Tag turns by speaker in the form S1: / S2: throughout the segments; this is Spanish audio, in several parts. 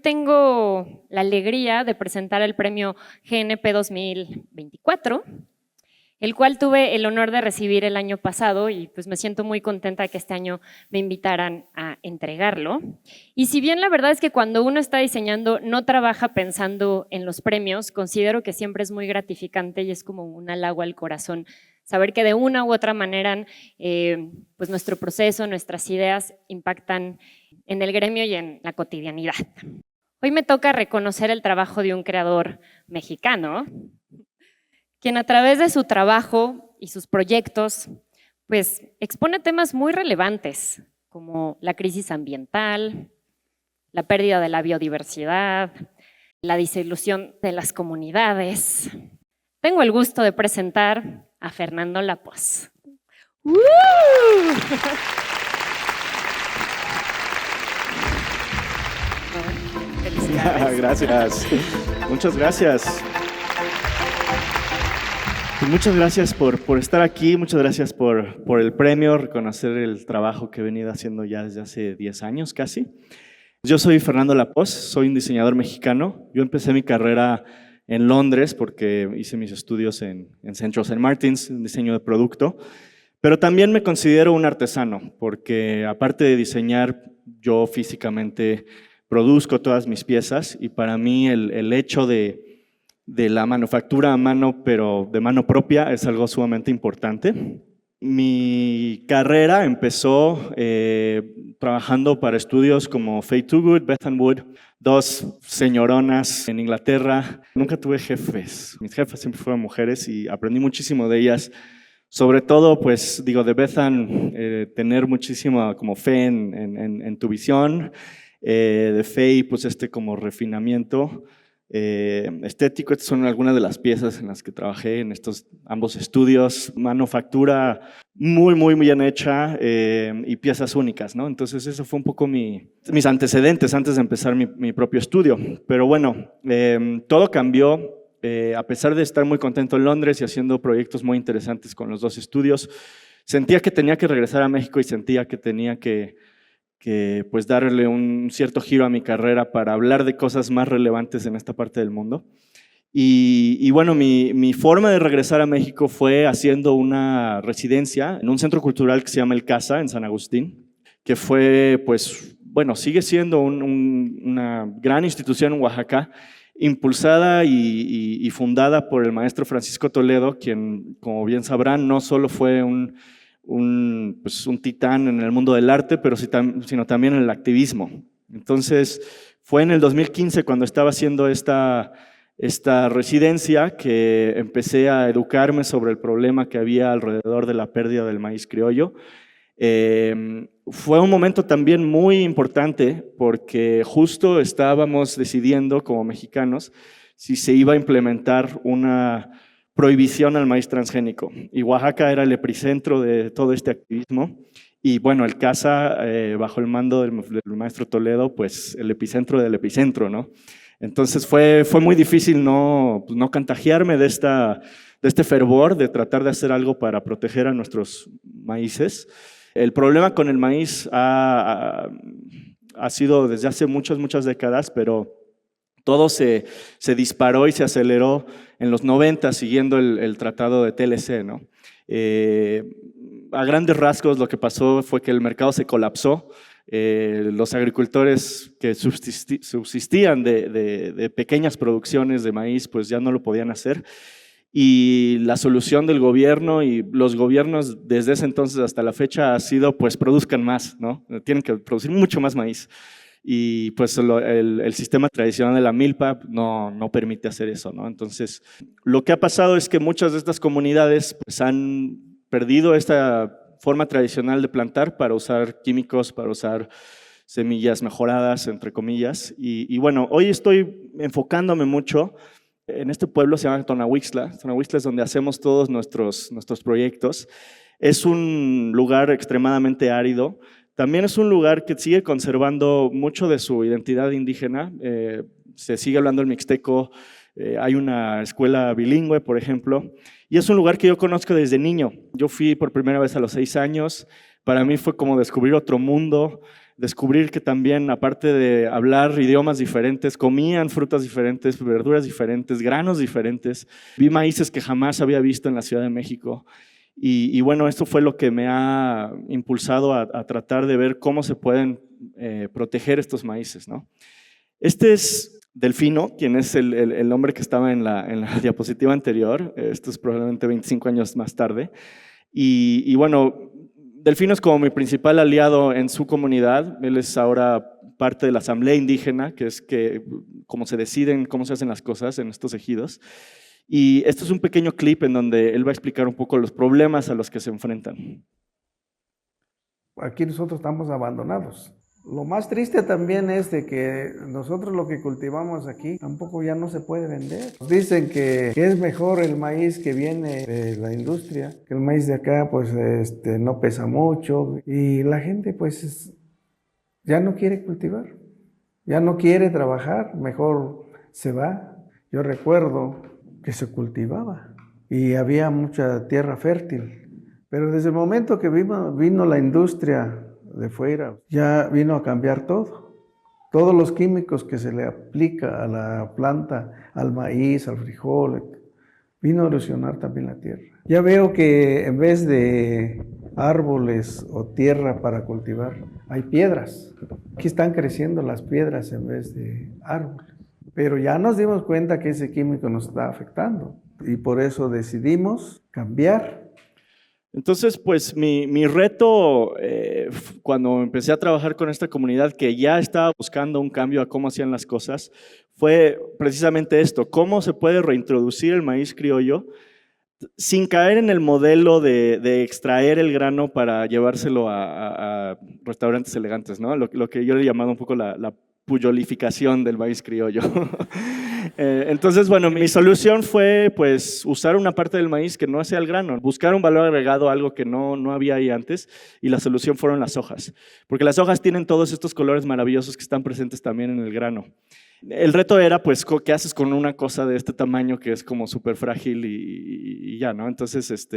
S1: tengo la alegría de presentar el premio GNP 2024, el cual tuve el honor de recibir el año pasado y pues me siento muy contenta de que este año me invitaran a entregarlo. Y si bien la verdad es que cuando uno está diseñando no trabaja pensando en los premios, considero que siempre es muy gratificante y es como un halago al corazón saber que de una u otra manera pues nuestro proceso, nuestras ideas impactan en el gremio y en la cotidianidad. Hoy me toca reconocer el trabajo de un creador mexicano, quien a través de su trabajo y sus proyectos, pues expone temas muy relevantes, como la crisis ambiental, la pérdida de la biodiversidad, la disolución de las comunidades. Tengo el gusto de presentar a Fernando Lapoz.
S2: Gracias, muchas gracias. Pues muchas gracias por estar aquí, muchas gracias por el premio, reconocer el trabajo que he venido haciendo ya desde hace 10 años casi. Yo soy Fernando Lapoz, soy un diseñador mexicano. Yo empecé mi carrera en Londres porque hice mis estudios en Central St. Martins, en diseño de producto, pero también me considero un artesano porque aparte de diseñar, yo físicamente produzco todas mis piezas y para mí el hecho de la manufactura a mano, pero de mano propia, es algo sumamente importante. Mi carrera empezó trabajando para estudios como Faye Toogood, Bethan Wood, dos señoronas en Inglaterra. Nunca tuve jefes, mis jefas siempre fueron mujeres y aprendí muchísimo de ellas. Sobre todo, pues digo, de Bethan, tener muchísima como fe en tu visión, de Faye, pues como refinamiento estético. Estas son algunas de las piezas en las que trabajé en estos ambos estudios. Manufactura muy bien hecha y piezas únicas, ¿no? Entonces eso fue un poco mis antecedentes antes de empezar mi propio estudio. Pero bueno, todo cambió. A pesar de estar muy contento en Londres y haciendo proyectos muy interesantes con los dos estudios, sentía que tenía que regresar a México y sentía que tenía que pues darle un cierto giro a mi carrera para hablar de cosas más relevantes en esta parte del mundo. Y bueno, mi forma de regresar a México fue haciendo una residencia en un centro cultural que se llama El Casa, en San Agustín, que fue, pues, bueno, sigue siendo una gran institución en Oaxaca, impulsada y fundada por el maestro Francisco Toledo, quien, como bien sabrán, no solo fue un titán en el mundo del arte, pero sino también en el activismo. Entonces, fue en el 2015 cuando estaba haciendo esta residencia que empecé a educarme sobre el problema que había alrededor de la pérdida del maíz criollo. Fue un momento también muy importante porque justo estábamos decidiendo como mexicanos si se iba a implementar una prohibición al maíz transgénico. Y Oaxaca era el epicentro de todo este activismo. Y bueno, El Casa, bajo el mando del maestro Toledo, pues el epicentro del epicentro, ¿no? Entonces fue muy difícil no contagiarme de este fervor de tratar de hacer algo para proteger a nuestros maíces. El problema con el maíz ha sido desde hace muchas décadas, pero todo se disparó y se aceleró en los 90 siguiendo el tratado de TLC, ¿no? A grandes rasgos lo que pasó fue que el mercado se colapsó. Los agricultores que subsistían de pequeñas producciones de maíz pues ya no lo podían hacer. Y la solución del gobierno y los gobiernos desde ese entonces hasta la fecha ha sido pues produzcan más, ¿no? Tienen que producir mucho más maíz. Y pues el sistema tradicional de la milpa no permite hacer eso, ¿no? Entonces, lo que ha pasado es que muchas de estas comunidades pues, han perdido esta forma tradicional de plantar para usar químicos, para usar semillas mejoradas, entre comillas. Y bueno, hoy estoy enfocándome mucho en este pueblo, se llama Tonahuixtla. Tonahuixtla es donde hacemos todos nuestros proyectos. Es un lugar extremadamente árido. También es un lugar que sigue conservando mucho de su identidad indígena. Se sigue hablando el mixteco, hay una escuela bilingüe, por ejemplo, y es un lugar que yo conozco desde niño. Yo fui por primera vez a los 6 años, para mí fue como descubrir otro mundo. descubrir que también, aparte de hablar idiomas diferentes, comían frutas diferentes, verduras diferentes, granos diferentes. Vi maíces que jamás había visto en la Ciudad de México. Y bueno, esto fue lo que me ha impulsado a tratar de ver cómo se pueden proteger estos maíces, ¿no? Este es Delfino, quien es el hombre que estaba en la diapositiva anterior. Esto es probablemente 25 años más tarde. Y bueno, Delfino es como mi principal aliado en su comunidad. Él es ahora parte de la asamblea indígena, que es cómo se deciden, cómo se hacen las cosas en estos ejidos. Y esto es un pequeño clip en donde él va a explicar un poco los problemas a los que se enfrentan.
S3: Aquí nosotros estamos abandonados. Lo más triste también es de que nosotros lo que cultivamos aquí tampoco ya no se puede vender. Dicen que es mejor el maíz que viene de la industria, que el maíz de acá pues no pesa mucho y la gente pues ya no quiere cultivar, ya no quiere trabajar, mejor se va. Yo recuerdo que se cultivaba y había mucha tierra fértil, pero desde el momento que vino la industria de fuera, ya vino a cambiar todo. Todos los químicos que se le aplica a la planta, al maíz, al frijol, vino a erosionar también la tierra. Ya veo que en vez de árboles o tierra para cultivar, hay piedras. Aquí están creciendo las piedras en vez de árboles. Pero ya nos dimos cuenta que ese químico nos está afectando y por eso decidimos cambiar.
S2: Entonces, pues mi reto cuando empecé a trabajar con esta comunidad que ya estaba buscando un cambio a cómo hacían las cosas, fue precisamente esto: cómo se puede reintroducir el maíz criollo sin caer en el modelo de extraer el grano para llevárselo a restaurantes elegantes, ¿no? Lo que yo le he llamado un poco la puyolificación del maíz criollo. Entonces, bueno, mi solución fue pues usar una parte del maíz que no sea el grano, buscar un valor agregado, algo que no había ahí antes, y la solución fueron las hojas, porque las hojas tienen todos estos colores maravillosos que están presentes también en el grano. El reto era, pues, ¿qué haces con una cosa de este tamaño que es como súper frágil y ya, ¿no? Entonces,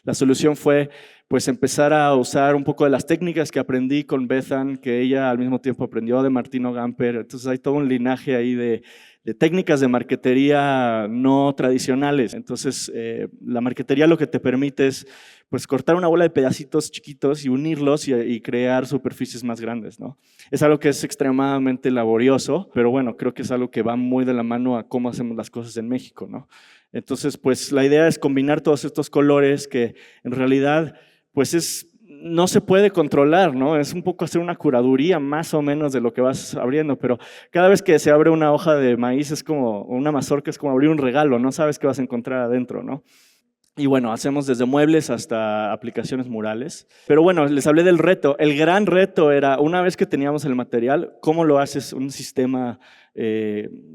S2: la solución fue, pues, empezar a usar un poco de las técnicas que aprendí con Bethan, que ella al mismo tiempo aprendió de Martino Gamper. Entonces, hay todo un linaje ahí de técnicas de marquetería no tradicionales. Entonces, la marquetería lo que te permite es pues cortar una bola de pedacitos chiquitos y unirlos y crear superficies más grandes, ¿no? Es algo que es extremadamente laborioso, pero bueno, creo que es algo que va muy de la mano a cómo hacemos las cosas en México, ¿no? Entonces, pues la idea es combinar todos estos colores que en realidad pues no se puede controlar, ¿no? Es un poco hacer una curaduría más o menos de lo que vas abriendo, pero cada vez que se abre una hoja de maíz es como una mazorca, es como abrir un regalo, no sabes qué vas a encontrar adentro, ¿no? Y bueno, hacemos desde muebles hasta aplicaciones murales. Pero bueno, les hablé del reto. El gran reto era, una vez que teníamos el material, ¿cómo lo haces un sistema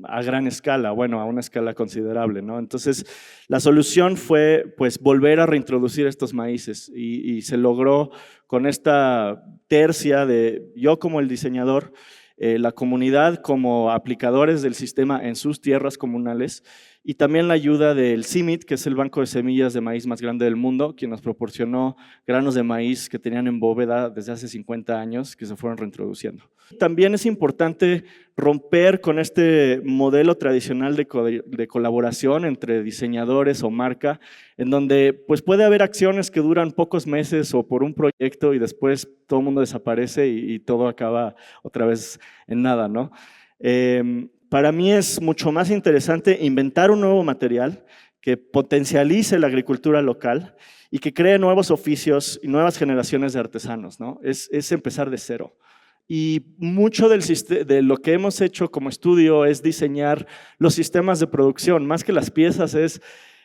S2: a gran escala? Bueno, a una escala considerable, ¿no? Entonces, la solución fue pues volver a reintroducir estos maíces y se logró con esta tercia de yo como el diseñador, la comunidad como aplicadores del sistema en sus tierras comunales, y también la ayuda del CIMMYT, que es el banco de semillas de maíz más grande del mundo, quien nos proporcionó granos de maíz que tenían en bóveda desde hace 50 años, que se fueron reintroduciendo. También es importante romper con este modelo tradicional de colaboración entre diseñadores o marca, en donde pues puede haber acciones que duran pocos meses o por un proyecto y después todo el mundo desaparece y todo acaba otra vez en nada, ¿no? Para mí es mucho más interesante inventar un nuevo material que potencialice la agricultura local y que cree nuevos oficios y nuevas generaciones de artesanos, ¿no? Es empezar de cero. Y mucho de lo que hemos hecho como estudio es diseñar los sistemas de producción, más que las piezas,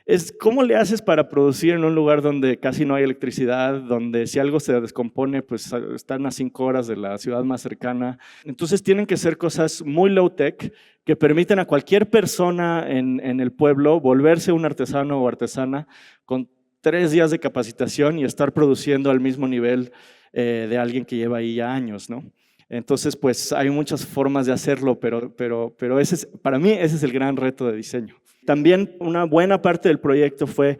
S2: es cómo le haces para producir en un lugar donde casi no hay electricidad, donde si algo se descompone, pues están a 5 horas de la ciudad más cercana. Entonces tienen que ser cosas muy low-tech que permiten a cualquier persona en el pueblo volverse un artesano o artesana con 3 días de capacitación y estar produciendo al mismo nivel de alguien que lleva ahí ya años, ¿no? Entonces, pues hay muchas formas de hacerlo, pero para mí ese es el gran reto de diseño. También una buena parte del proyecto fue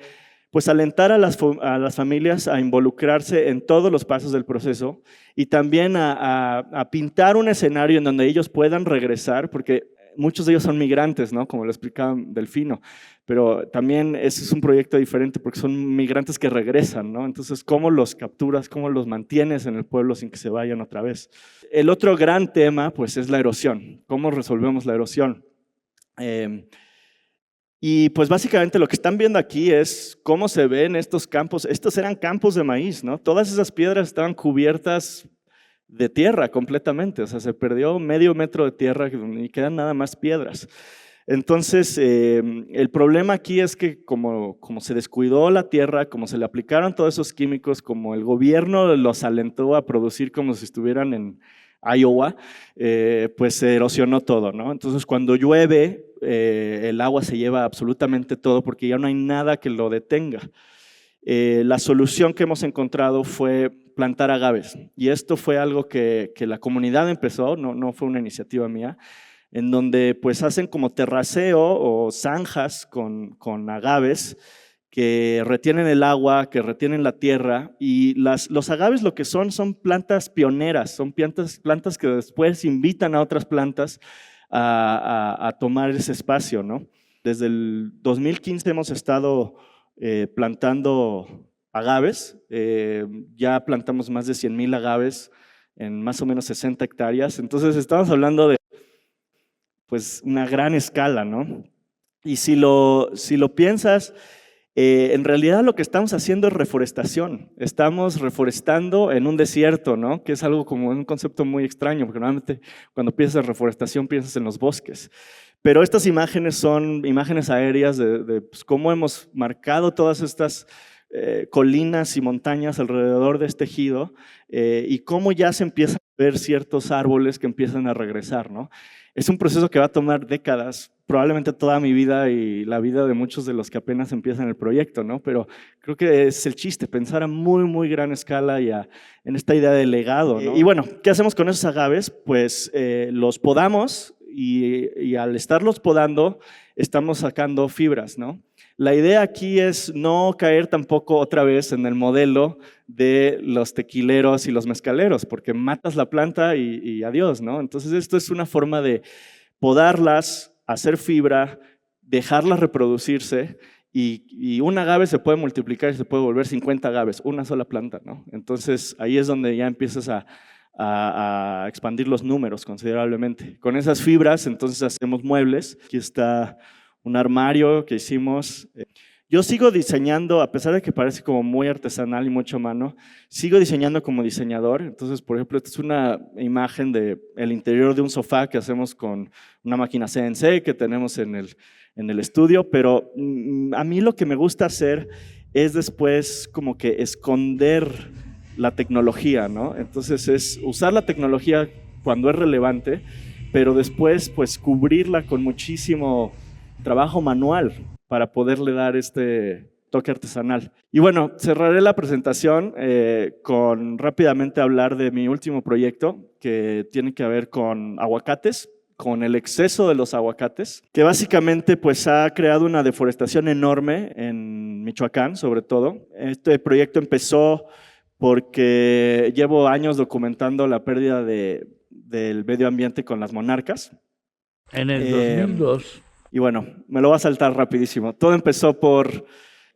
S2: pues alentar a las familias a involucrarse en todos los pasos del proceso y también a pintar un escenario en donde ellos puedan regresar, porque muchos de ellos son migrantes, ¿no? Como lo explicaba Delfino, pero también ese es un proyecto diferente porque son migrantes que regresan, ¿no? Entonces, ¿cómo los capturas, cómo los mantienes en el pueblo sin que se vayan otra vez? El otro gran tema, pues, es la erosión. ¿Cómo resolvemos la erosión? Y pues básicamente lo que están viendo aquí es cómo se ven estos campos. Estos eran campos de maíz, ¿no? Todas esas piedras estaban cubiertas de tierra completamente, o sea, se perdió medio metro de tierra y quedan nada más piedras. Entonces, el problema aquí es que como se descuidó la tierra, como se le aplicaron todos esos químicos, como el gobierno los alentó a producir como si estuvieran en Iowa, pues se erosionó todo, ¿no? Entonces, cuando llueve, el agua se lleva absolutamente todo porque ya no hay nada que lo detenga. La solución que hemos encontrado fue plantar agaves, y esto fue algo que la comunidad empezó, no fue una iniciativa mía, en donde pues hacen como terraceo o zanjas con agaves que retienen el agua, que retienen la tierra, y los agaves lo que son plantas pioneras, son plantas que después invitan a otras plantas a tomar ese espacio, ¿no? Desde el 2015 hemos estado plantando agaves, ya plantamos más de 100,000 agaves en más o menos 60 hectáreas, entonces estamos hablando de pues una gran escala, ¿no? Y si lo piensas, en realidad lo que estamos haciendo es reforestación. Estamos reforestando en un desierto, ¿no? Que es algo como un concepto muy extraño, porque normalmente cuando piensas en reforestación piensas en los bosques. Pero estas imágenes son imágenes aéreas de pues, cómo hemos marcado todas estas colinas y montañas alrededor de este ejido y cómo ya se empiezan a ver ciertos árboles que empiezan a regresar, ¿no? Es un proceso que va a tomar décadas, probablemente toda mi vida y la vida de muchos de los que apenas empiezan el proyecto, ¿no? Pero creo que es el chiste, pensar a muy, muy gran escala y en esta idea de legado, ¿no? Y bueno, ¿qué hacemos con esos agaves? Pues los podamos y al estarlos podando estamos sacando fibras, ¿no? La idea aquí es no caer tampoco otra vez en el modelo de los tequileros y los mezcaleros, porque matas la planta y adiós, ¿no? Entonces esto es una forma de podarlas, hacer fibra, dejarlas reproducirse y un agave se puede multiplicar y se puede volver 50 agaves, una sola planta, ¿no? Entonces ahí es donde ya empiezas a expandir los números considerablemente. Con esas fibras entonces hacemos muebles. Aquí está un armario que hicimos. Yo sigo diseñando, a pesar de que parece como muy artesanal y mucho a mano, sigo diseñando como diseñador. Entonces, por ejemplo, esta es una imagen del interior de un sofá que hacemos con una máquina CNC que tenemos en el estudio, pero a mí lo que me gusta hacer es después como que esconder la tecnología, ¿no? Entonces es usar la tecnología cuando es relevante, pero después pues cubrirla con muchísimo trabajo manual para poderle dar este toque artesanal. Y bueno, cerraré la presentación con rápidamente hablar de mi último proyecto que tiene que ver con aguacates, con el exceso de los aguacates, que básicamente pues ha creado una deforestación enorme en Michoacán, sobre todo. Este proyecto empezó porque llevo años documentando la pérdida del medio ambiente con las monarcas.
S4: En el 2002.
S2: Y bueno, me lo voy a saltar rapidísimo. Todo empezó por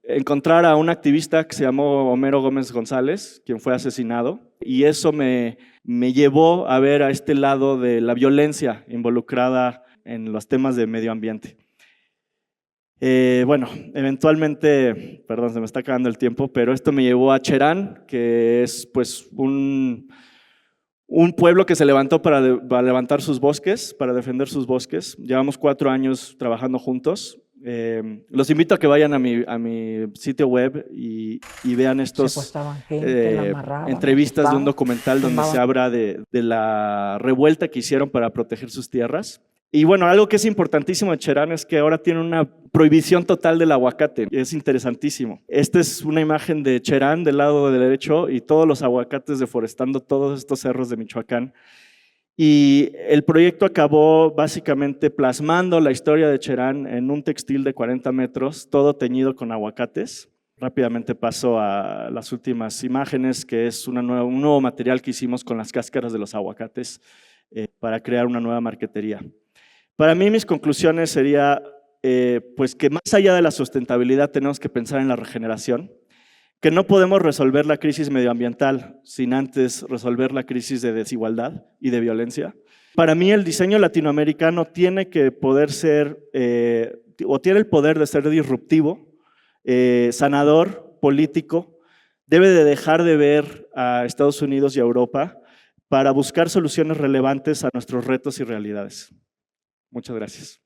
S2: encontrar a un activista que se llamó Homero Gómez González, quien fue asesinado, y eso me llevó a ver a este lado de la violencia involucrada en los temas de medio ambiente. Bueno, eventualmente, perdón, se me está acabando el tiempo, pero esto me llevó a Cherán, que es pues un pueblo que se levantó para levantar sus bosques, para defender sus bosques. Llevamos 4 años trabajando juntos. Los invito a que vayan a mi sitio web y vean estos entrevistas de un documental donde se habla de la revuelta que hicieron para proteger sus tierras. Y bueno, algo que es importantísimo de Cherán es que ahora tiene una prohibición total del aguacate. Es interesantísimo. Esta es una imagen de Cherán del lado derecho y todos los aguacates deforestando todos estos cerros de Michoacán. Y el proyecto acabó básicamente plasmando la historia de Cherán en un textil de 40 metros, todo teñido con aguacates. Rápidamente paso a las últimas imágenes, que es un nuevo material que hicimos con las cáscaras de los aguacates para crear una nueva marquetería. Para mí, mis conclusiones sería pues que más allá de la sustentabilidad tenemos que pensar en la regeneración, que no podemos resolver la crisis medioambiental sin antes resolver la crisis de desigualdad y de violencia. Para mí, el diseño latinoamericano tiene que poder ser, o tiene el poder de ser disruptivo, sanador, político. Debe de dejar de ver a Estados Unidos y a Europa para buscar soluciones relevantes a nuestros retos y realidades. Muchas gracias.